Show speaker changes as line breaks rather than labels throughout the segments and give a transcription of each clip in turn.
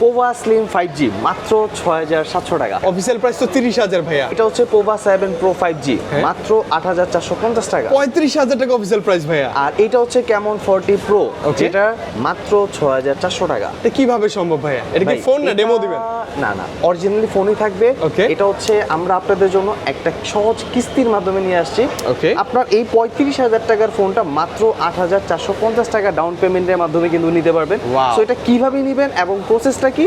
Pova slim 5G মাত্র ৬৭০০ টাকা।
Official price তো ৩০,০০০ ভাইয়া।
এটা হচ্ছে পোভা 7 Pro 5G মাত্র ৮৪৫০ টাকা।
৩৫,০০০ টাকা অফিসিয়াল প্রাইস ভাইয়া।
আর এটা হচ্ছে ক্যামন 40 Pro যেটা মাত্র ৬৪০০ টাকা।
এটা কিভাবে সম্ভব ভাইয়া? এটা কি ফোন না ডেমো দিবেন?
না না, অরিজিনালি ফোনই থাকবে।
Okay.
এটা হচ্ছে আমরা আপনাদের জন্য একটা সহজ কিস্তির মাধ্যমে নিয়ে আসছি।
Okay.
আপনার এই ৩৫,০০০ টাকার ফোনটা মাত্র ৮৪৫০ টাকা ডাউন পেমেন্টের মাধ্যমে কিন্তু নিতে পারবেন।
Wow.
সো এটা কিভাবে নেবেন এবং প্রসেসটা কি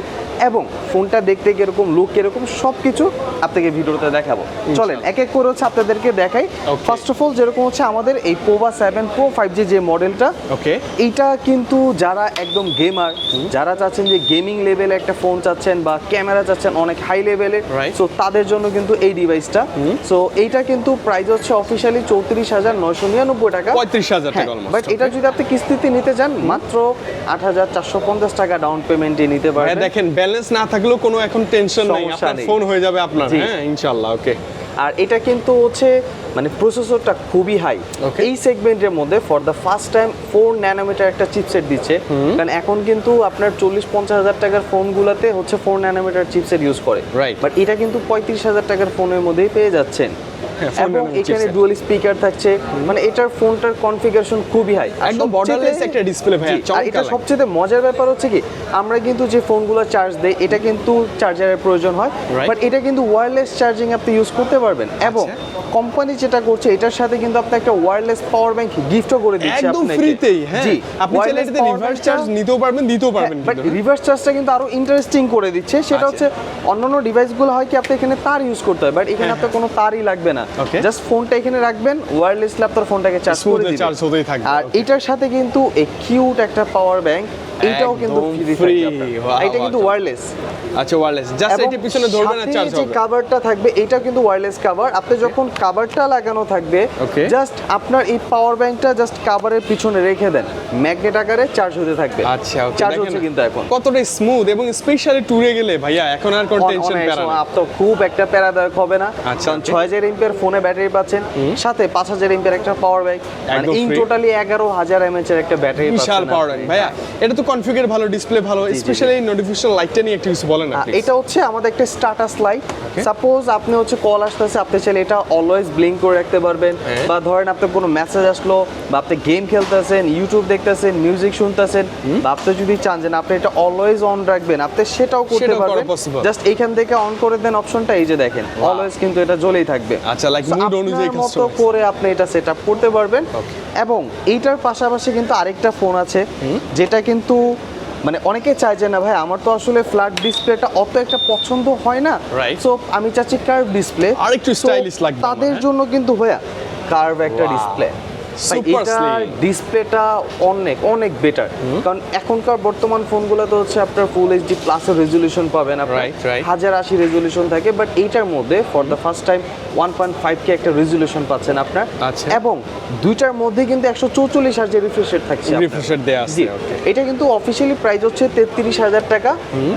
এবং ফোনটা দেখতে কিরকম, লুক কিরকম, সবকিছু আপনাকে ভিডিওতে দেখাবো। চলেন এক এক করে হচ্ছে আপনাদেরকে দেখাই।
Okay.
ফার্স্ট অফ অল যেরকম হচ্ছে আমাদের এই পোভা 7 Pro 5G যে মডেলটা,
ওকে।
এইটা কিন্তু যারা একদম গেমার, যারা চাচ্ছেন যে গেমিং লেভেলে একটা ফোন চাচ্ছেন বা ক্যামেরা চাচ্ছেন অনেক হাই লেভেলের,
Right.
সো তাদের জন্য কিন্তু এই ডিভাইসটা। সো এইটা কিন্তু প্রাইস হচ্ছে অফিশিয়ালি ৩৪,৯৯৯ টাকা।
৩৫,০০০ টাকা অলমোস্ট।
বাট এটা যদি আপনি কিস্তিতে নিতে চান মাত্র ৮৪৫০ টাকা ডাউন পেমেন্টে নিতে
ভাইয়া
পারবেন।
দেখেন ব্যালেন্স না থাকলেও কোনো এখন টেনশন নাই,
সমস্যা
আপনার
নেই।
ফোন হয়ে যাবে আপনার।
জি।
হ্যাঁ ইনশাআল্লাহ। ওকে।
আর এটা কিন্তু হচ্ছে মানে প্রসেসরটা খুবই হাই।
Okay.
এই সেগমেন্টের মধ্যে for the first time 4 nanometre একটা চিপসেট দিচ্ছে। কারণ এখন কিন্তু আপনার ৪০-৫০ হাজার টাকার ফোনগুলোতে হচ্ছে 4 ন্যানোমিটার চিপসেট ইউজ করে।
Right.
বাট এটা কিন্তু ৩৫,০০০ টাকার ফোনের মধ্যেই পেয়ে যাচ্ছেন।
হ্যাঁ, 4
এবং
nanometer
এখানে
chipset।
ডুয়াল স্পিকার থাকছে, মানে এটার ফোনটার কনফিগারেশন খুবই হাই,
একদম borderless একটা display ভাইয়া,
আর
চমৎকার
এটা
লাগে।
সবচেয়ে মজার ব্যাপার হচ্ছে কি, আমরা কিন্তু যে ফোনগুলো চার্জ দেই এটা কিন্তু চার্জারের প্রয়োজন হয়,
Right.
বাট এটা কিন্তু ওয়্যারলেস চার্জিং আপনি ইউজ করতে পারবেন। এবং কোম্পানি যেটা করছে এটার সাথে কিন্তু আপনি একটা ওয়্যারলেস পাওয়ার ব্যাংক গিফটও করে দিচ্ছে
একদম
আপনাকে।
ফ্রিতেই। হ্যাঁ
জি,
আপনি চাইলে এটাতে রিভার্স চার্জ নিতেও পারবেন, দিতেও পারবেন
বাট
কিন্তু।
রিভার্স চার্জটা কিন্তু আরো ইন্টারেস্টিং করে দিচ্ছে। সেটা
আচ্ছা।
হচ্ছে অন্যান্য ডিভাইসগুলো হয় কি আপনি এখানে তার ইউজ করতে হয়, বাট এখানে আপনার কোনো তারই লাগবে না।
Okay.
জাস্ট ফোনটা এখানে রাখবেন, ওয়্যারলেসলি আপনার ফোনটাকে চার্জ করে
Smooth
দিবেন।
চার্জ হতেই থাকবে।
আর
Okay.
এটার সাথে কিন্তু এই কিউট একটা পাওয়ার ব্যাংক, এটাও কিন্তু
একদম
ফ্রি
free।
থাকবে।
Wow,
এটা কিন্তু
wow,
ওয়্যারলেস।
আচ্ছা ওয়্যারলেস, জাস্ট এটা পিছনে ধরবেন আর চার্জ
যে
হবে।
কভারটা থাকবে এটা কিন্তু ওয়্যারলেস কভার। আপনি যখন কভারটা লাগানো থাকবে
Okay.
জাস্ট আপনার এই পাওয়ার ব্যাংকটা জাস্ট কভারের পিছনে রেখে দেন, ম্যাগনেট আকারে চার্জ হতে থাকবে।
আচ্ছা ওকে।
চার্জ হচ্ছে কিন্তু এখন
কতটা স্মুথ এবং স্পেশালি ট্যুরে গেলে ভাইয়া এখন আর কোনো টেনশন প্যারা নেই।
আপনার খুব একটা প্যারাদায়ক হবে না।
আচ্ছা,
কারণ
okay.
৬০০০ এমপিআর ফোনে ব্যাটারি পাচ্ছেন, সাথে ৫০০০ এমপিআর একটা পাওয়ার ব্যাংক, মানে
একদম
ইন
free।
টোটালি ১১,০০০ এমএএইচ এর একটা ব্যাটারি পাচ্ছেন।
বিশাল পাওয়ার
আপনি।
ভাইয়া। এটা তো কনফিগার ভালো, ডিসপ্লে ভালো,
জি, জি।
স্পেশালি নোটিফিকেশন লাইটটা নিয়ে একটু কিছু বলেন আপনি।
এটা হচ্ছে আমাদের একটা স্ট্যাটাস লাইট। সাপোজ আপনি হচ্ছে কল আসতেছে, আপনি চাইলে এটা অলওয়েজ ব্লিঙ্ক করে রাখতে পারবেন।
হ্যাঁ।
বা ধরেন আপনার কোনো মেসেজ আসলো বা আপনি গেম খেলতেছেন, ইউটিউব দেখতেছেন, মিউজিক শুনতেছেন, বা আপনি যদি চান যে না আপনি এটা অলওয়েজ অন রাখবেন, আপনি সেটাও করতে
সেটাও করা
পারবেন।
possible।
জাস্ট এইখান থেকে অন করে দেন অপশনটা, এই যে দেখেন অলওয়েজ কিন্তু এটা জ্বলেই থাকবে।
আচ্ছা, like
So,
mood অনুযায়ী
আপনার মতো
customize।
করে আপনি এটা সেটআপ করতে পারবেন। এবং এইটার পাশাপাশি কিন্তু আরেকটা ফোন আছে যেটা কিন্তু মানে অনেকে চায় যে না ভাই আমার তো আসলে ফ্ল্যাট ডিসপ্লেটা অত একটা পছন্দ হয় না,
Right.
সো আমি চাচ্ছি কার্ভ ডিসপ্লে।
আরেকটু stylish লাগবে আমার,
তাদের
হ্যাঁ?
জন্য কিন্তু ভাইয়া কার্ভ একটা
Wow.
ডিসপ্লে।
Super slim।
ডিসপ্লেটা অনেক অনেক বেটার, কারণ এখনকার বর্তমান ফোনগুলোতে হচ্ছে আপনার ফুল এইচডি প্লাসের রেজলিউশন পাবেন, আপনার
Right, right।
1080 রেজলিউশন থাকে, বাট এইটার মধ্যে for the first time 1.5K একটা রেজলিউশন পাচ্ছেন আপনার।
আচ্ছা।
এবং দুইটার মধ্যে কিন্তু 144 হার্জের রিফ্রেশ রেট থাকছে আপনার।
রিফ্রেশ রেট দেয়া আছে।
জি,
ওকে।
এটা কিন্তু অফিসিয়ালি প্রাইস হচ্ছে ৩৩,০০০ টাকা,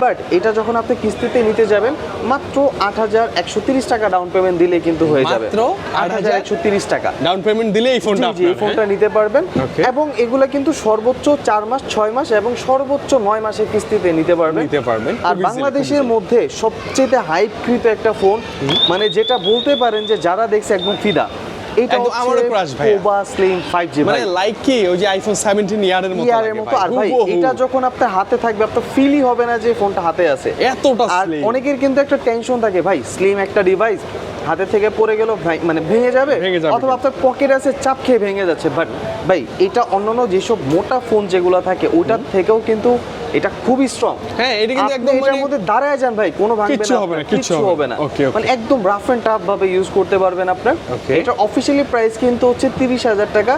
বাট এটা যখন আপনি কিস্তিতে নিতে যাবেন মাত্র ৮১৩০ টাকা ডাউন পেমেন্ট দিলে কিন্তু হয়ে যাবে।
মাত্র
৮১৩০ টাকা
ডাউন পেমেন্ট দিলে এই ফোনটা
জি, এই ফোনটা নিতে পারবেন।
Okay.
এবং এগুলা কিন্তু সর্বোচ্চ 4 মাস, 6 মাস এবং সর্বোচ্চ 9 মাসের কিস্তিতে নিতে পারবেন।
নিতে পারবেন।
আর
খুব easily,
বাংলাদেশের
খুব easily।
মধ্যে সবচেয়ে হাইপকৃত একটা ফোন, মানে যেটা বলতে পারেন যে যারা দেখছে একদম ফিদা, এটা
একদম আমারও crush ভাইয়া।
পোভা স্লিম 5G
মানে
ভাই।
লাইক কি ওই যে আইফোন 17 ইয়ারের মতো
ইয়ারের
লাগে
মতো। আর ভাই
হুবহু।
এটা যখন আপনার হাতে থাকবে আপনার ফিলই হবে না যে ফোনটা হাতে আছে।
এতটা
আর
slim।
অনেকের কিন্তু একটা টেনশন থাকে ভাই, স্লিম একটা ডিভাইস হাতে থেকে পড়ে গেল ভাই, মানে ভেঙে যাবে,
ভেঙে যাবে
অথবা আপনার পকেট আছে চাপ খেয়ে ভেঙে যাচ্ছে। বাট ভাই এটা অন্যান্য যেসব মোটা ফোন যেগুলো থাকে ওটার থেকেও কিন্তু এটা খুবই স্ট্রং।
হ্যাঁ, এটা কিন্তু
আপনি
একদম
এটার
মানে
মধ্যে দাঁড়ায় যান ভাই, কোনো ভাঙবে
কিচ্ছু
না,
হবে না,
আপনার
কিচ্ছু
কিচ্ছু হবে না।
Okay, okay।
মানে একদম রাফ এন্ড টাফ ভাবে ইউজ করতে পারবেন আপনার।
Okay।
এটা অফিশিয়ালি প্রাইস কিন্তু হচ্ছে ৩০,০০০ টাকা,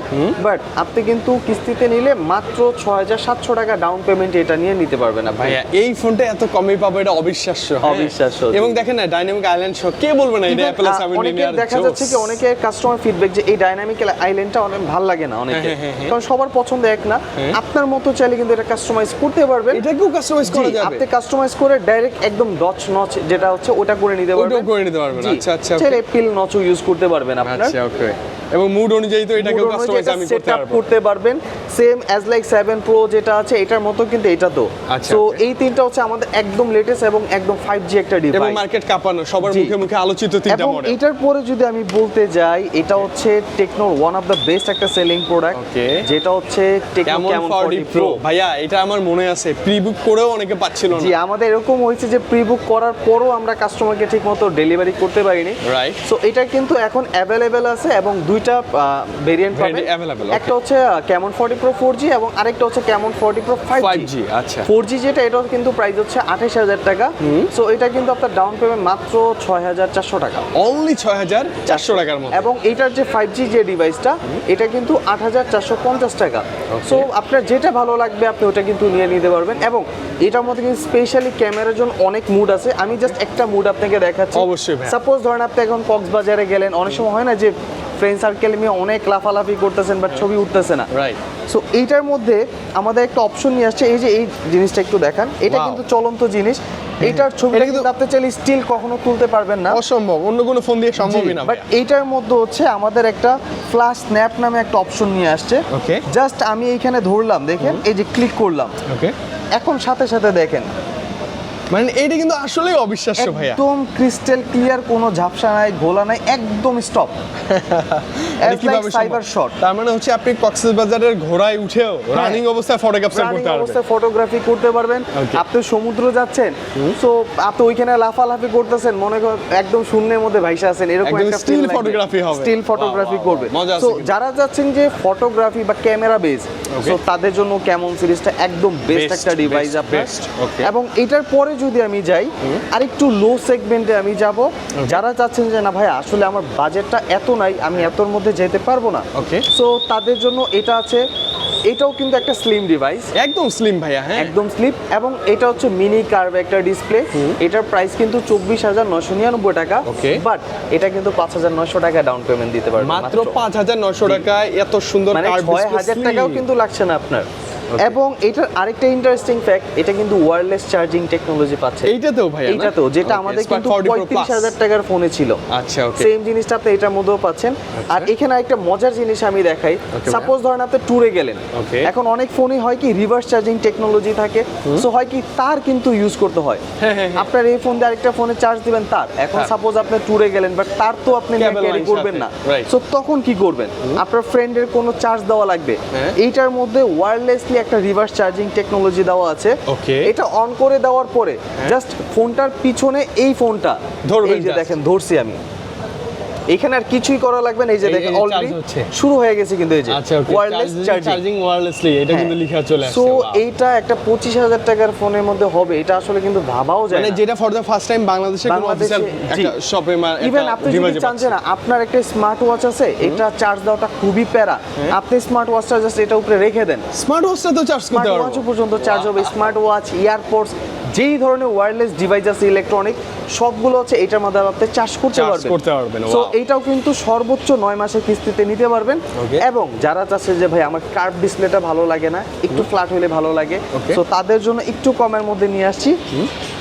বাট আপনি কিন্তু কিস্তিতে নিলে মাত্র ৬৭০০ টাকা ডাউন পেমেন্ট এটা নিয়ে নিতে পারবেন আপনি।
ভাইয়া এই ফোনটা এত কমে পাবো এটা অবিশ্বাস্য। হ্যাঁ।
অবিশ্বাস্য, জি।
এবং দেখেন না ডাইনামিক আইল্যান্ড শো কে বলবে না এটা অ্যাপল 17
অনেকের
ইয়ার
দেখা যাচ্ছে কি অনেকে কাস্টমার ফিডব্যাক যে এই ডাইনামিক আইল্যান্ডটা অনেক ভালো লাগে না অনেকে,
হ্যাঁ।
কারণ সবার পছন্দ এক না। আপনার মতো চাইলে কিন্তু এটা কাস্টমাইজ করতে পারবেন।
এটাকেও কাস্টমাইজ করা
জি,
যাবে।
আপনি কাস্টমাইজ করে ডাইরেক্ট একদম ডচ নচ যেটা হচ্ছে ওটা করে নিতে পারবেন।
ওটাও করে নিতে পারবেন।
জি,
আচ্ছা, আচ্ছা,
চাইলে পিল নচও ইউজ করতে পারবেন আপনার।
আচ্ছা ওকে। এবং মুড অনুযায়ী তো এটাকেও
Mood অনুযায়ী
কাস্টমাইজ
এটা
আমি
set
করতে
up
পারবো।
করতে পারবেন। সেম অ্যাজ লাইক 7 প্রো যেটা আছে এটার মতো কিন্তু এটা তো।
আচ্ছা,
সো
okay.
এই তিনটা হচ্ছে আমাদের একদম লেটেস্ট এবং একদম 5G একটা
এবং
ডিভাইস।
মার্কেট কাঁপানো, সবার
জি।
মুখে মুখে আলোচিত তিনটা
এবং
মডেল।
এটার পরে যদি আমি বলতে যাই, এটা হচ্ছে টেকনোর ওয়ান অফ দ্য বেস্ট একটা সেলিং প্রোডাক্ট,
Okay.
যেটা হচ্ছে টেকনো
কেমন 40
40
প্রো
প্রো।
ভাইয়া, এটা আমার মনে আছে প্রি বুক করেও অনেকে পাচ্ছিল
জি,
না।
আমাদের এরকম হয়েছে যে প্রি বুক করার পরও আমরা কাস্টমারকে ঠিকমতো ডেলিভারি করতে পারিনি।
রাইট।
সো এটা কিন্তু এখন অ্যাভেলেবেল আছে এবং দুইটা ভেরিয়েন্ট পাবেন।
available, okay.
একটা হচ্ছে ক্যামন 40 প্রো 4G এবং আরেকটা হচ্ছে ক্যামন 40 প্রো 5G।
5G, আচ্ছা।
4G যেটা, এটাও কিন্তু প্রাইস হচ্ছে 28,000 টাকা। সো এটা কিন্তু আপনার ডাউন পেমেন্ট মাত্র 6,400 টাকা।
অনলি 6,400 টাকার মতো।
এবং এটার যে 5G যে ডিভাইসটা, এটা কিন্তু 8,450 টাকা। সো আপনার যেটা ভালো লাগবে আপনি ওটা কিন্তু নিয়ে নিতে পারবেন। এবং এটার মধ্যে কিন্তু স্পেশালি ক্যামেরার জন্য অনেক মুড আছে। আমি জাস্ট একটা মুড আপনাকে দেখাচ্ছি।
অবশ্যই ভাই।
সাপোজ ধরেন আপনি এখন কক্সবাজারে গেলেন, অনেক সময় হয় না যে ফ্রেন্ড সার্কেল নিয়ে অনেক লাফালাফি করতেছেন বাট ছবি উঠতেছে না।
রাইট।
সো এইটার মধ্যে আমাদের একটা অপশন নিয়ে আসছে, এই যে এই জিনিসটা একটু দেখান, এটা
Wow.
কিন্তু চলন্ত জিনিস। এইটার ছবিটা
এটা কিন্তু-
কিন্তু আপনি চাইলে স্টিল কখনো তুলতে পারবেন না,
অসম্ভব, অন্য কোনো ফোন দিয়ে সম্ভবই না
বাট
ভাইয়া।
এইটার মধ্যে হচ্ছে আমাদের একটা ফ্ল্যাশ স্ন্যাপ নামে একটা অপশন নিয়ে আসছে।
Okay.
জাস্ট আমি এইখানে ধরলাম, দেখেন এই যে ক্লিক করলাম,
ওকে,
এখন সাথে সাথে দেখেন
মানে এইটা কিন্তু আসলেই অবিশ্বাস্য ভাইয়া।
একদম ক্রিস্টাল ক্লিয়ার, কোনো ঝাপসা নাই, ঘোলা নাই, একদম স্টপ।
এটা কিভাবে
সাইবার শট।
তার মানে হচ্ছে আপনি কক্সবাজারের ঘোড়ায় উঠেও রানিং অবস্থায় ফটো ক্যাপচার করতে পারবেন।
অবস্থায় ফটোগ্রাফি করতে পারবেন।
Okay.
আপনি সমুদ্র যাচ্ছেন, সো আপনি ওইখানে লাফালাফি করতেছেন, মনে করেন একদম শূন্যের মধ্যে ভাইসা আছেন, এরকম
একদম
একটা
still
ফিল
photography হবে।
স্টিল ফটোগ্রাফি
Wow, wow,
করবে।
wow, মজা আছে
সো
কিন্তু।
যারা যাচ্ছেন যে ফটোগ্রাফি বা ক্যামেরা বেস, সো তাদের জন্য ক্যামন সিরিজটা একদম বেস্ট
Best,
একটা ডিভাইস
best,
আপনার।
best, okay.
এবং এটার পরে যদি আমি যাই আরেকটু লো সেগমেন্টে আমি যাব, যারা চাচ্ছেন যে না ভাই আসলে আমার বাজেটটা এত নাই, আমি এতর মধ্যে যেতে পারবো না,
Okay.
সো তাদের জন্য এটা আছে। এটাও কিন্তু একটা স্লিম ডিভাইস,
একদম স্লিম ভাইয়া, হ্যাঁ।
একদম স্লিপ, এবং এটা হচ্ছে মিনি কার্ভ একটা ডিসপ্লে। এটার প্রাইস কিন্তু 24,999 টাকা,
Okay.
বাট এটা কিন্তু 5,900 টাকা ডাউন পেমেন্ট দিতে পারবেন
মাত্র 5,900 টাকায় এত সুন্দর
মানে
কার্ভ
6,000 টাকাও কিন্তু লাগছে না আপনার। এবং এটার আরেকটা ইন্টারেস্টিং ফ্যাক্ট, এটা কিন্তু ওয়্যারলেস চার্জিং টেকনোলজি পাচ্ছে
এইটাতেও ভাইয়া, না?
এইটাতেও, যেটা
Okay,
আমাদের
Spark
কিন্তু
40 Pro Plus।
35,000 টাকার ফোনে ছিল।
আচ্ছা, ওকে।
সেম জিনিসটা আপনি এটার মধ্যেও পাচ্ছেন। আর এখানে একটা মজার জিনিস আমি দেখাই,
Okay,
সাপোজ ধরেন আপনি ট্যুরে গেলেন,
Okay.
এখন অনেক ফোনই হয় কি রিভার্স চার্জিং টেকনোলজি থাকে, সো হয় কি তার কিন্তু ইউজ করতে হয়।
হ্যাঁ, হ্যাঁ, হ্যাঁ।
আপনার এই ফোন দিয়ে আরেকটা ফোনে চার্জ দিবেন তার, এখন
হ্যাঁ।
সাপোজ আপনি ট্যুরে গেলেন বাট তার তো আপনি
Cable
ক্যারি
line
করবেন
সাথে,
না,
right.
সো তখন কি করবেন? আপনার ফ্রেন্ডের কোনো চার্জ দেওয়া লাগবে,
হ্যাঁ।
এইটার মধ্যে ওয়্যারলেসলি একটা রিভার্স চার্জিং টেকনোলজি দেওয়া আছে।
Okay.
এটা অন করে দেওয়ার পরে জাস্ট ফোনটার পিছনে এই ফোনটা
ধরবেন
এই যে
just।
দেখেন ধরছি আমি, এখানে আর কিছুই করা লাগবে না, এই যে
এই-
দেখেন
এই
অলরেডি
charge হচ্ছে।
শুরু হয়ে গেছে কিন্তু এই যে
আচ্ছা, okay.
Wireless charging.
Charging wirelessly, এটা কিন্তু লেখা চলে আসছে।
So
wow.
এইটা একটা 25,000 টাকার ফোনের মধ্যে হবে, এটা আসলে কিন্তু ভাবাও যায়
মানে
না।
যেটা ফর দ্য ফার্স্ট টাইম বাংলাদেশে কোনো
বাংলাদেশে,
অফিসিয়াল
জি।
একটা শপে
ইভেন আপনি যদি চান যে না আপনার একটা স্মার্ট ওয়াচ আছে, এটা চার্জ দেওয়াটা খুবই প্যারা, আপনি স্মার্ট ওয়াচটা জাস্ট এটা উপরে রেখে দেন,
স্মার্ট ওয়াচটা তো চার্জ করতে
স্মার্ট
পারবো।
ওয়াচও পর্যন্ত চার্জ হবে। স্মার্ট ওয়াচ, ইয়ারপডস, যেই ধরনের ওয়্যারলেস ডিভাইস আছে ইলেকট্রনিক, সবগুলো হচ্ছে এটার মধ্যে আপনি চার্জ করতে
Charge
পারবেন।
করতে পারবেন,
সো
wow.
এইটাও কিন্তু সর্বোচ্চ 9 মাসের কিস্তিতে নিতে পারবেন।
Okay.
এবং যারা চাচ্ছে যে ভাই আমার কার্ভ ডিসপ্লেটা ভালো লাগে না, একটু ফ্ল্যাট হলে ভালো লাগে,
Okay.
সো তাদের জন্য একটু কমের মধ্যে নিয়ে আসছি।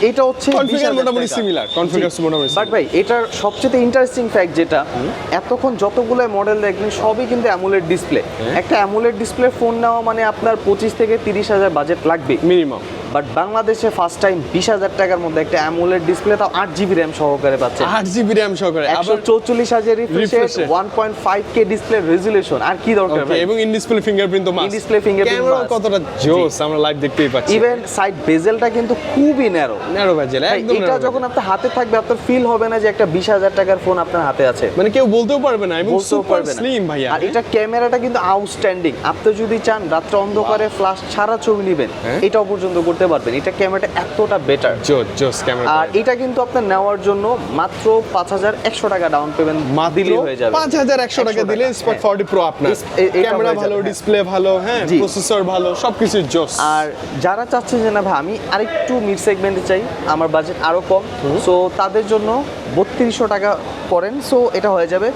এটা হচ্ছে
কনফিগার মোটামুটি সিমিলার, কনফিগার মোটামুটি
বাট ভাই এটার সবচেয়ে ইন্টারেস্টিং ফ্যাক্ট যেটা, এতক্ষণ যতগুলো মডেল দেখলেন সবই কিন্তু অ্যামোলেড ডিসপ্লে। একটা অ্যামোলেড ডিসপ্লে ফোন নেওয়া মানে আপনার 25 থেকে 30,000 বাজেট লাগবে
মিনিমাম।
বাট বাংলাদেশে ফার্স্ট টাইম 20,000 টাকার মধ্যে একটা অ্যামোলেড ডিসপ্লে, তাও 8GB র্যাম সহকারে পাচ্ছে,
8GB RAM সহকারে, আবার
144,000 রিফ্রেশ,
refresh এ।
1.5K ডিসপ্লে রেজুলেশন, আর কি দরকার
Okay,
ভাই?
এবং ইন ডিসপ্লে ফিঙ্গারপ্রিন্ট তো must.
In-display fingerprint
camera
must।
কতটা জোস আমরা লাইভ দেখতেই পাচ্ছি।
ইভেন সাইড বেজেলটা কিন্তু খুবই ন্যারো।
ন্যারো বাজেট, একদম
এটা
narrow
যখন
budget।
আপনার হাতে থাকবে আপনার ফিল হবে না যে একটা 20,000 টাকার ফোন আপনার হাতে আছে,
মানে কেউ বলতেও পারবে না, এবং
বলতেও
সুপার
পারবে না।
স্লিম ভাইয়া।
আর এটা ক্যামেরাটা কিন্তু আউটস্ট্যান্ডিং, আপনি যদি চান রাত্রে অন্ধকারে ফ্ল্যাশ ছাড়া ছবি নেবেন,
হ্যাঁ।
এটাও পর্যন্ত করতে পারবেন। এটা ক্যামেরাটা এতটা বেটার।
জোস ক্যামেরা।
আর এটা কিন্তু আপনার নেওয়ার জন্য মাত্র 5,100 টাকা ডাউন পেমেন্ট
মাত্র
দিলেই হয়ে যাবে।
5,100 টাকা দিলে স্পট 40 প্রো আপনার।
এটা
ক্যামেরা
হয়ে
ভালো,
যাবে, হ্যাঁ।
ডিসপ্লে ভালো, হ্যাঁ,
জি।
প্রসেসর ভালো, সবকিছু জোস।
আর যারা চাচ্ছে যে না ভাই আমি আরেকটু মিড সেগমেন্টে চাই, আমার বাজেট আরো কম, সো তাদের জন্য 3200 টাকা করেন সো এটা হয়ে যাবে।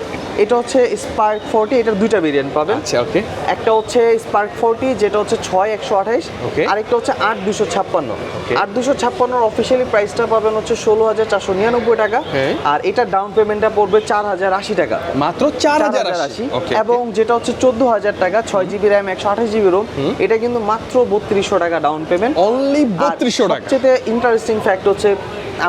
এটা হচ্ছে স্পার্ক 40, এটার দুইটা ভেরিয়েন্ট পাবেন।
আচ্ছা ওকে।
একটা হচ্ছে স্পার্ক 40 যেটা হচ্ছে 6128,
Okay.
আরেকটা হচ্ছে 8256।
Okay.
8256 অফিসিয়ালি প্রাইসটা পাবেন হচ্ছে 16499 টাকা,
হ্যাঁ।
আর এটা ডাউন পেমেন্টটা পড়বে 4080 টাকা।
মাত্র 4080। ওকে।
এবং যেটা হচ্ছে 14000 টাকা, 6 জিবি র্যাম 128 জিবি রোম, এটা কিন্তু মাত্র 3200 টাকা ডাউন পেমেন্ট।
অনলি 3200 টাকা।
সবচেয়ে ইন্টারেস্টিং ফ্যাক্ট হচ্ছে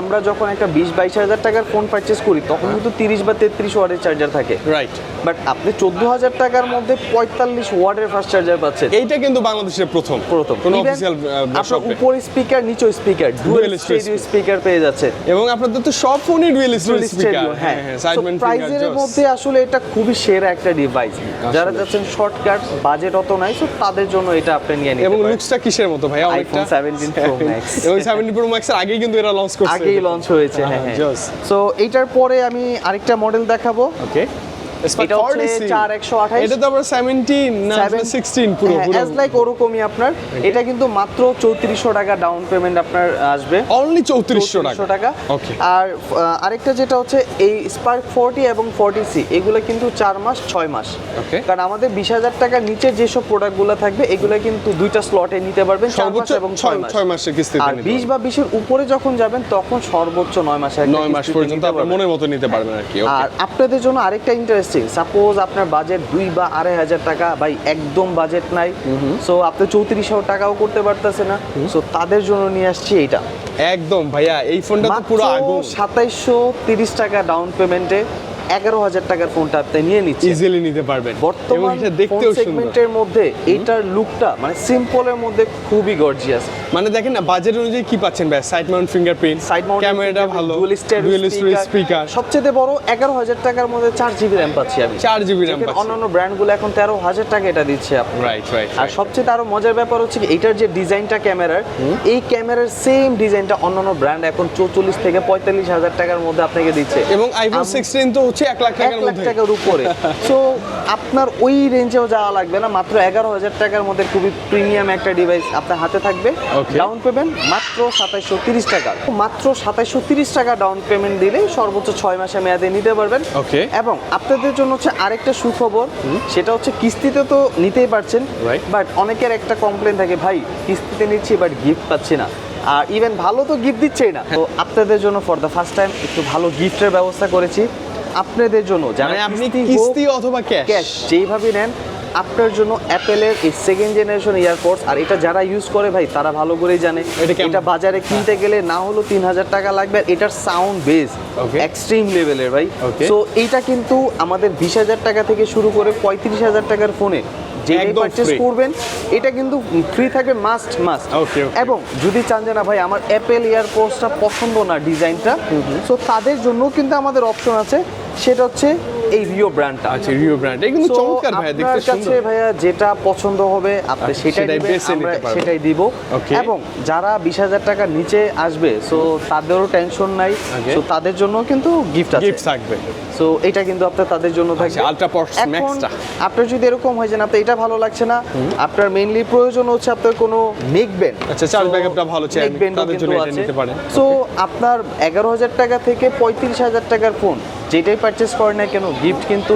আমরা যখন একটা 20-22 হাজার টাকার ফোন পারচেস করি তখন কিন্তু 30 বা 33 ওয়াটের চার্জার থাকে,
রাইট।
বাট আপনি 14000 টাকার মধ্যে 45 ওয়াটের ফাস্ট চার্জার পাচ্ছেন।
এইটা কিন্তু বাংলাদেশের প্রথম কোন
Even
অফিশিয়াল
আপনার
শপে।
উপরে স্পিকার নিচে speaker dual
Dual
stereo speaker পেয়ে যাচ্ছে।
এবং আপনাদের তো সব ফোনই ডুয়াল
Dual
স্পিকার।
stereo, হ্যাঁ।
সাইড
So,
মাউন্ট
প্রাইজের মধ্যে আসলে এটা খুবই সেরা একটা ডিভাইস। যারা যাচ্ছেন শর্টকাট, বাজেট অত নাই, সো তাদের জন্য এটা আপনি নিয়ে নিতে
এবং
পারেন।
লুকসটা কিসের মতো ভাইয়া? অনেকটা
iPhone 17 Pro Max
এবং 17 Pro Max এর আগেই কিন্তু এরা লঞ্চ করছে।
আগেই লঞ্চ হয়েছে, হ্যাঁ হ্যাঁ।
Just.
সো এইটার পরে আমি আরেকটা মডেল দেখাবো।
ওকে।
এটা হচ্ছে 4128।
এটা তো আবার 17 না 16 পুরো
অ্যাজ লাইক ওরকমই আপনার। এটা কিন্তু মাত্র 3400 টাকা ডাউন পেমেন্ট আপনার আসবে।
অনলি 3400
টাকা।
ওকে।
আর আরেকটা যেটা হচ্ছে এই স্পার্ক 40 এবং 40C এগুলো কিন্তু 4 মাস 6 মাস।
ওকে।
কারণ আমাদের 20000 টাকার নিচে যেসব প্রোডাক্টগুলো থাকবে এগুলো কিন্তু দুইটা স্লটে নিতে পারবেন, 4 মাস
সর্বোচ্চ
এবং 6 মাস।
6 মাসের কিস্তিতে
আর
নিতে
20 বা 20 এর উপরে যখন যাবেন তখন সর্বোচ্চ 9 মাসের একটা
9 মাস
কিস্তিতে
পর্যন্ত
নিতে
আপনার
পারবেন।
মনের মতো নিতে পারবেন আর কি। ওকে।
আর আপনাদের জন্য আরেকটা ইন্টারেস্টিং, সাপোজ আপনার বাজেট 2 বা 2500 টাকা, ভাই একদম বাজেট নাই, সো আপনি 3400 টাকাও করতে পারতেছে না, সো তাদের জন্য নিয়ে আসছি এইটা।
একদম ভাইয়া এই ফোনটা তো পুরো আগুন।
2730 টাকা ডাউন পেমেন্টে 11000 টাকার ফোনটা আপনি নিয়ে নিচ্ছেন,
ইজিলি নিতে পারবেন। এবং
বর্তমান
এটা
ফোন
দেখতেও সুন্দর।
সেগমেন্টের মধ্যে এটার লুকটা মানে সিম্পলের মধ্যে খুবই গর্জিয়াস।
মানে দেখেন না বাজেট অনুযায়ী কি পাচ্ছেন ভাই? Side Mount fingerprint,
side Mount
ক্যামেরাটা ভালো,
ডুয়াল
স্টেরিও স্পিকার,
সবচেয়ে বড় 11000 টাকার মধ্যে 4 জিবি র্যাম পাচ্ছি আমি।
4 জিবি র্যাম
যেখানে
পাচ্ছেন।
অন্যান্য ব্র্যান্ডগুলো এখন 13000 টাকা এটা দিচ্ছে আপনি।
Right right.
আর সবচেয়ে আরো মজার ব্যাপার হচ্ছে কি এটার যে ডিজাইনটা ক্যামেরার, এই ক্যামেরার সেম ডিজাইনটা অন্যান্য ব্র্যান্ড এখন 44 থেকে 45000 টাকার মধ্যে আপনাকে দিচ্ছে,
এবং আইফোন 16 তো হচ্ছে 1 লাখ
1
টাকার
লাখ
মধ্যে।
টাকার উপরে। সো আপনার ওই রেঞ্জেও যাওয়া লাগবে না, মাত্র 11000 টাকার মধ্যে খুবই প্রিমিয়াম একটা ডিভাইস আপনার হাতে থাকবে।
Okay.
ডাউন পেমেন্ট মাত্র 2730 টাকা, মাত্র 2730 টাকা ডাউন পেমেন্ট দিলেই সর্বোচ্চ 6 মাসের মেয়াদে নিতে পারবেন।
Okay.
এবং আপনাদের জন্য হচ্ছে আরেকটা সুখবর, সেটা হচ্ছে কিস্তিতে তো নিতেই পারছেন,
Right.
বাট অনেকের একটা কমপ্লেন থাকে, ভাই কিস্তিতে নিচ্ছি বাট গিফট পাচ্ছি না, আর ইভেন ভালো তো গিফট দিচ্ছেই না। তো আপনাদের জন্য ফর দ্য ফার্স্ট টাইম একটু ভালো গিফটের ব্যবস্থা করেছি আপনাদের জন্য, যারা
মানে আপনি
কিস্তি হোক,
কিস্তি অথবা
ক্যাশ যেইভাবে নেন আপনার জন্য অ্যাপেলের এই সেকেন্ড জেনারেশন ইয়ারপডস। আর এটা যারা ইউজ করে ভাই তারা ভালো করেই জানে
এটা কেমন?
এটা বাজারে কিনতে গেলে না হলো 3000 টাকা লাগবে, আর এটার সাউন্ড বেস
Okay.
এক্সট্রিম লেভেলের ভাই।
Okay.
সো এইটা কিন্তু আমাদের 20000 টাকা থেকে শুরু করে 35000 টাকার ফোনে যেটাই
একদম
পারচেজ
free।
করবেন এটা কিন্তু ফ্রি থাকবে, মাস্ট
Okay, okay.
এবং যদি চান যে না ভাই আমার অ্যাপেল ইয়ারপডসটা পছন্দ না ডিজাইনটা, সো তাদের জন্য কিন্তু আমাদের অপশন আছে, সেটা হচ্ছে এই রিও ব্র্যান্ডটা।
আচ্ছা রিও ব্র্যান্ড এটা কিন্তু
So,
চমৎকার ভাইয়া, দেখতে
আপনার কাছে
সুন্দর।
ভাইয়া যেটা পছন্দ হবে আপনি
আচ্ছা,
সেটাই
সেটাই
দিবেন,
বেছে
আমরা
নিতে পারবেন।
সেটাই দিব।
Okay.
এবং যারা 20000 টাকার নিচে আসবে সো তাদেরও টেনশন নাই,
Okay.
সো তাদের জন্য কিন্তু গিফট আছে।
গিফট থাকবে।
সো এটা কিন্তু আপনার তাদের জন্য থাকবে।
Ultra Pods
এখন
Max-টা।
আপনার যদি এরকম হয় যে না আপনার এটা ভালো লাগছে না, আপনার মেইনলি প্রয়োজন হচ্ছে আপনার কোনো নেক ব্যান্ড।
আচ্ছা, charge backup-টা ভালো চাই আমি, তাদের জন্য এটা নিতে পারেন।
সো আপনার 11000 টাকা থেকে 35000 টাকার ফোন যেটাই পারচেজ করেন না কেন গিফট কিন্তু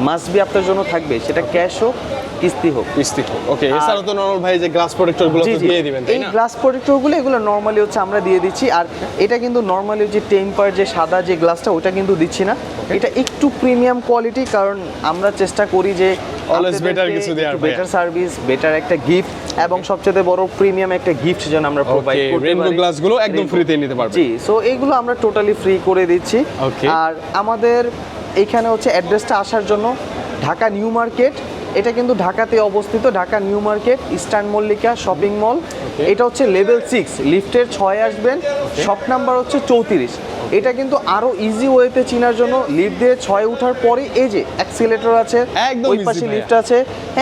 মাস্ট বি আপনার জন্য থাকবে, সেটা ক্যাশ হোক কিস্তি হোক।
কিস্তি ওকে। এছাড়া তো নরমাল ভাই যে গ্লাস প্রোটেক্টর গুলো তো দিয়ে দিবেন তাই
এই
না?
গ্লাস প্রোটেক্টরগুলো এগুলো নরমালি হচ্ছে আমরা দিয়ে দিচ্ছি, আর এটা কিন্তু নরমালি যে টেম্পার যে সাদা যে গ্লাসটা ওটা কিন্তু দিচ্ছি না, এটা একটু প্রিমিয়াম কোয়ালিটি, কারণ আমরা চেষ্টা করি যে
Always better কিছু দেওয়ার ভাইয়া।
বেটার সার্ভিস, বেটার একটা গিফট এবং সবচেয়ে বড় প্রিমিয়াম একটা গিফট যেন আমরা প্রোভাইড
ওকে,
করতে
রেইনবো
পারি।
গ্লাস গুলো একদম ফ্রিতে নিতে পারবেন।
জি, সো এইগুলো আমরা টোটালি ফ্রি করে দিচ্ছি।
Okay.
আর আমাদের এইখানে হচ্ছে অ্যাড্রেসটা আসার জন্য ঢাকা নিউ মার্কেট, এটা কিন্তু ঢাকাতে অবস্থিত, Dhaka new market eastern Mallika shopping mall. এটা হচ্ছে লেভেল 6 লিফটের 6 আসবেন, শপ নাম্বার হচ্ছে 34। এটা কিন্তু আরো ইজি ওয়েতে চেনার জন্য লিফট দিয়ে 6 ওঠার পরে এই যে অ্যাক্সিলারেটর আছে,
একদম
ওই
easy
পাশে
ভাইয়া।
লিফট আছে,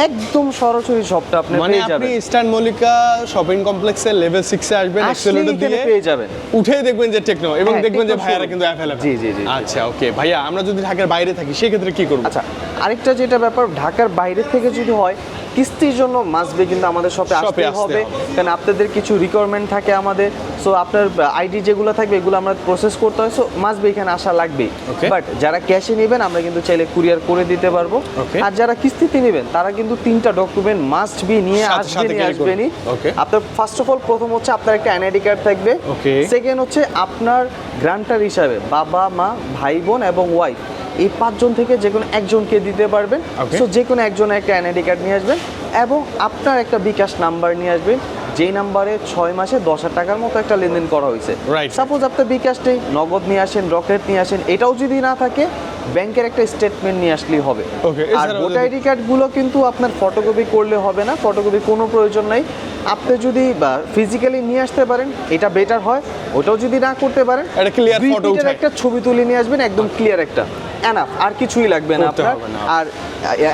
একদম সরাসরি শপটা আপনি
মানে
পেয়ে
আপনি
যাবেন।
ইস্টার্ন মল্লিকা শপিং কমপ্লেক্সের লেভেল 6 এ আসবেন,
আসলেই
অ্যাক্সিলারেটর
এখানে
দিয়ে
পেয়ে যাবেন।
উঠেই দেখবেন যে টেকনো, এবং
হ্যাঁ,
দেখবেন যে
Tecno
ভাইয়ারা
showroom।
কিন্তু অ্যাভেলেবল।
জি, জি, জি।
আচ্ছা ওকে ভাইয়া, আমরা যদি ঢাকার বাইরে থাকি সেই ক্ষেত্রে কি করব?
আচ্ছা, আরেকটা যেটা ব্যাপার ঢাকার বাইরে থেকে যদি হয় কিস্তির জন্য মাসবে কিন্তু আমাদের শপে আসতে
আসতে
হবে,
হবে।
কারণ আপনাদের কিছু রিকোয়ারমেন্ট থাকে আমাদের। সো আপনার আইডি যেগুলো থাকবে এগুলো আমরা প্রসেস করতে হয়, সো মাসবে এখানে আসা লাগবে।
Okay.
বাট যারা ক্যাশে নেবেন আমরা কিন্তু চাইলে কুরিয়ার করে দিতে পারবো।
Okay.
আর যারা কিস্তিতে নেবেন তারা কিন্তু 3টা ডকুমেন্ট মাস্ট বি নিয়ে
সাথে সাথে carry করবে।
আসবেনই।
Okay.
আপনার ফার্স্ট অফ অল প্রথম হচ্ছে আপনার একটা এনআইডি কার্ড থাকবে।
Okay.
সেকেন্ড হচ্ছে আপনার গ্রান্টার হিসাবে বাবা মা ভাই বোন এবং ওয়াইফ, এই 5 জন থেকে যে কোনো একজনকে দিতে পারবেন।
Okay.
সো যে কোনো একজনের একটা এনআইডি কার্ড নিয়ে আসবেন এবং আপনার একটা বিকাশ নাম্বার নিয়ে আসবেন, যেই নাম্বারে 6 মাসে 10,000 টাকার মতো একটা লেনদেন করা হয়েছে।
Right.
সাপোজ আপনার বিকাশ নেই, নগদ নিয়ে আসেন, রকেট নিয়ে আসেন, এটাও যদি না থাকে ব্যাংকের একটা স্টেটমেন্ট নিয়ে আসলেই হবে।
Okay,
আর
এছাড়াও
ভোটার
যদি-
আইডি কার্ডগুলো কিন্তু আপনার ফটোকপি করলে হবে না, ফটোকপি কোনো প্রয়োজন নাই। আপনি যদি ফিজিক্যালি নিয়ে আসতে পারেন এটা বেটার হয়, ওটাও যদি না করতে পারেন
একটা clear
দুই
photo
পিঠের
উঠায়।
একটা ছবি তুলে নিয়ে আসবেন, একদম ক্লিয়ার একটা, এনাফ, আর কিছুই লাগবে না
করতে
আপনার।
হবে না।
আর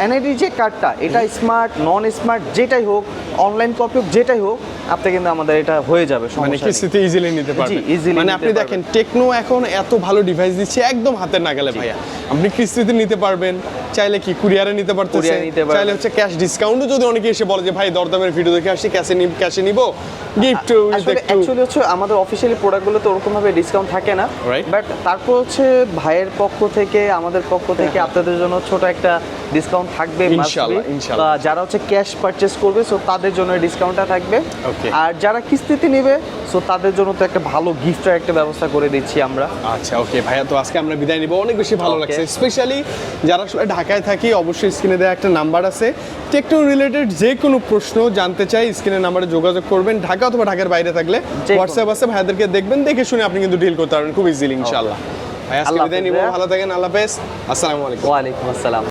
এনআইডি যে কার্ডটা এটা স্মার্ট নন স্মার্ট যেটাই হোক, অনলাইন কপি হোক, যেটাই হোক, আপনি কিন্তু আমাদের এটা হয়ে যাবে,
মানে
সমস্যা নেই।
কিস্তিতে ইজিলি নিতে পারবেন।
easily
মানে
নিতে
আপনি দেখেন টেকনো এখন এত ভালো ডিভাইস দিচ্ছে একদম হাতের নাগালে ভাইয়া। আপনি কিস্তিতে নিতে পারবেন, চাইলে কি কুরিয়ারে নিতে পারতেছেন,
কুরিয়ারে নিতে পারবেন।
চাইলে হচ্ছে ক্যাশ ডিসকাউন্টও, যদি অনেকে এসে বলে যে ভাই দরদামের ভিডিও দেখে আসছি ক্যাশে নিব গিফট
আসলে অ্যাকচুয়ালি হচ্ছে আমাদের অফিসিয়ালি প্রোডাক্টগুলো তো ওরকম ভাবে ডিসকাউন্ট থাকে না,
Right.
বাট তারপর হচ্ছে ভাইয়ের পক্ষ থেকে আমাদের পক্ষ থেকে আপনাদের জন্য ছোট একটা ডিসকাউন্ট থাকবে must be।
ইনশাআল্লাহ, ইনশাআল্লাহ।
বা যারা হচ্ছে ক্যাশ পারচেজ করবে সো তাদের জন্য ডিসকাউন্টটা থাকবে।
Okay.
আর যারা কিস্তিতে নেবে সো তাদের জন্য তো একটা ভালো গিফটের একটা ব্যবস্থা করে দিচ্ছি আমরা।
আচ্ছা ওকে ভাইয়া, তো আজকে আমরা বিদায় নিব, অনেক বেশি ভালো
Okay.
লাগছে। স্পেশালি যারা আসলে ঢাকায় থাকি অবশ্যই স্ক্রিনে দেওয়া একটা নাম্বার আছে, টেকনো রিলেটেড যে কোনো প্রশ্ন জানতে চাই স্ক্রিনের নাম্বারে যোগাযোগ করবেন। ঢাকা অথবা ঢাকার বাইরে থাকলে
কোনো।
হোয়াটসঅ্যাপ আছে, ভাইয়াদেরকে দেখবেন, দেখে শুনে আপনি কিন্তু ডিল করতে পারবেন খুব ইজিলি ইনশাআল্লাহ। ভাই আজকে
আল্লাহ
বিদায়
হাফেজ
নিব,
ভাইয়া।
ভালো থাকেন, আল্লাহ হাফেজ, আসসালামু আলাইকুম।
ওয়ালাইকুম আসসালাম।